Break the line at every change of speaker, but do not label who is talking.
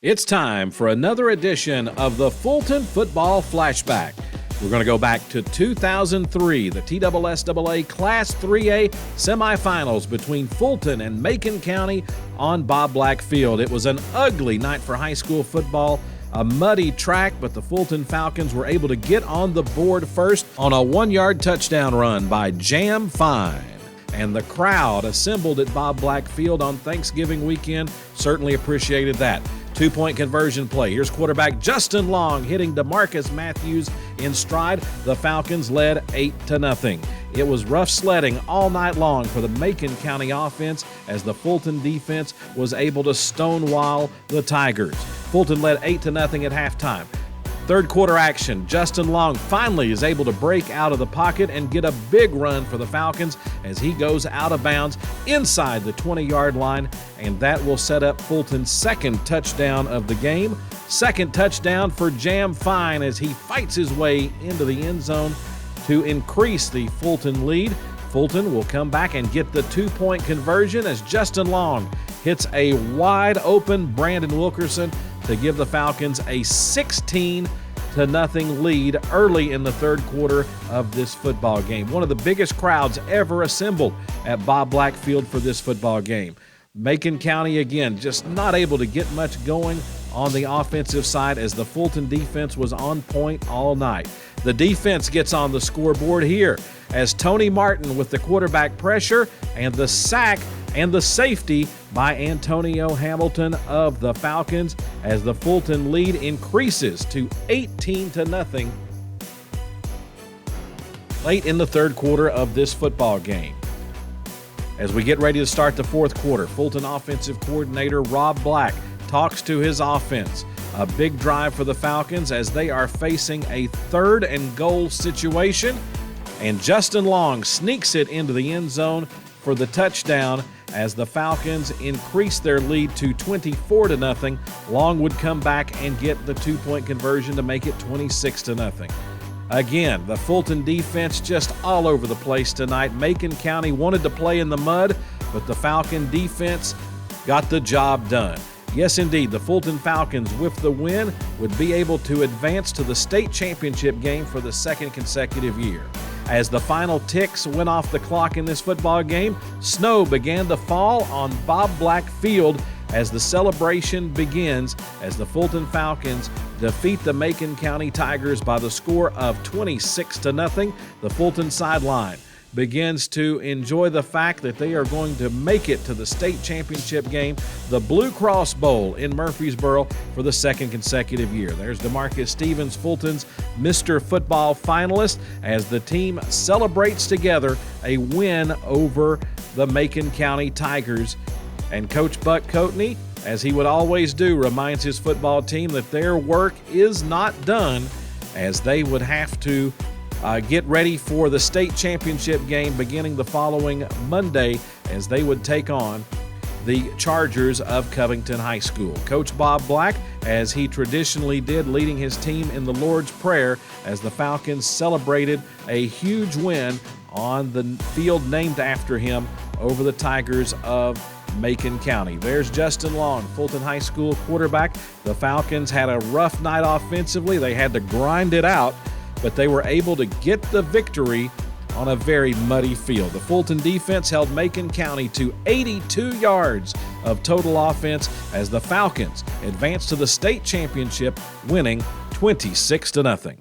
It's time for another edition of the Fulton Football Flashback. We're going to go back to 2003, the TSSAA Class 3A Semifinals between Fulton and Macon County on Bob Black Field. It was an ugly night for high school football, a muddy track, but the Fulton Falcons were able to get on the board first on a 1-yard touchdown run by Jam Fine. And the crowd assembled at Bob Black Field on Thanksgiving weekend certainly appreciated that. 2-point conversion play. Here's quarterback Justin Long hitting DeMarcus Matthews in stride. The Falcons led 8-0. It was rough sledding all night long for the Macon County offense as the Fulton defense was able to stonewall the Tigers. Fulton led 8-0 at halftime. Third quarter action, Justin Long finally is able to break out of the pocket and get a big run for the Falcons as he goes out of bounds inside the 20-yard line, and that will set up Fulton's second touchdown of the game. Second touchdown for Jam Fine as he fights his way into the end zone to increase the Fulton lead. Fulton will come back and get the 2-point conversion as Justin Long hits a wide-open Brandon Wilkerson to give the Falcons a 16-0 lead early in the third quarter of this football game. One of the biggest crowds ever assembled at Bob Black Field for this football game. Macon County, again, just not able to get much going on the offensive side as the Fulton defense was on point all night. The defense gets on the scoreboard here as Tony Martin with the quarterback pressure and the sack and the safety by Antonio Hamilton of the Falcons as the Fulton lead increases to 18-0 late in the third quarter of this football game. As we get ready to start the fourth quarter, Fulton offensive coordinator Rob Black talks to his offense. A big drive for the Falcons as they are facing a 3rd and goal situation, and Justin Long sneaks it into the end zone for the touchdown as the Falcons increase their lead to 24-0. Long would come back and get the 2-point conversion to make it 26-0. Again, the Fulton defense just all over the place tonight. Macon County wanted to play in the mud, but the Falcon defense got the job done. Yes, indeed, the Fulton Falcons, with the win, would be able to advance to the state championship game for the second consecutive year. As the final ticks went off the clock in this football game, snow began to fall on Bob Black Field as the celebration begins as the Fulton Falcons defeat the Macon County Tigers by the score of 26-0. The Fulton sideline begins to enjoy the fact that they are going to make it to the state championship game, the Blue Cross Bowl in Murfreesboro, for the second consecutive year. There's DeMarcus Stevens, Fulton's Mr. Football finalist, as the team celebrates together a win over the Macon County Tigers. And Coach Buck Coatney, as he would always do, reminds his football team that their work is not done as they would have to get ready for the state championship game beginning the following Monday as they would take on the Chargers of Covington High School. Coach Bob Black, as he traditionally did, leading his team in the Lord's Prayer as the Falcons celebrated a huge win on the field named after him over the Tigers of Macon County. There's Justin Long, Fulton High School quarterback. The Falcons had a rough night offensively. They had to grind it out, but they were able to get the victory on a very muddy field. The Fulton defense held Macon County to 82 yards of total offense as the Falcons advanced to the state championship, winning 26-0.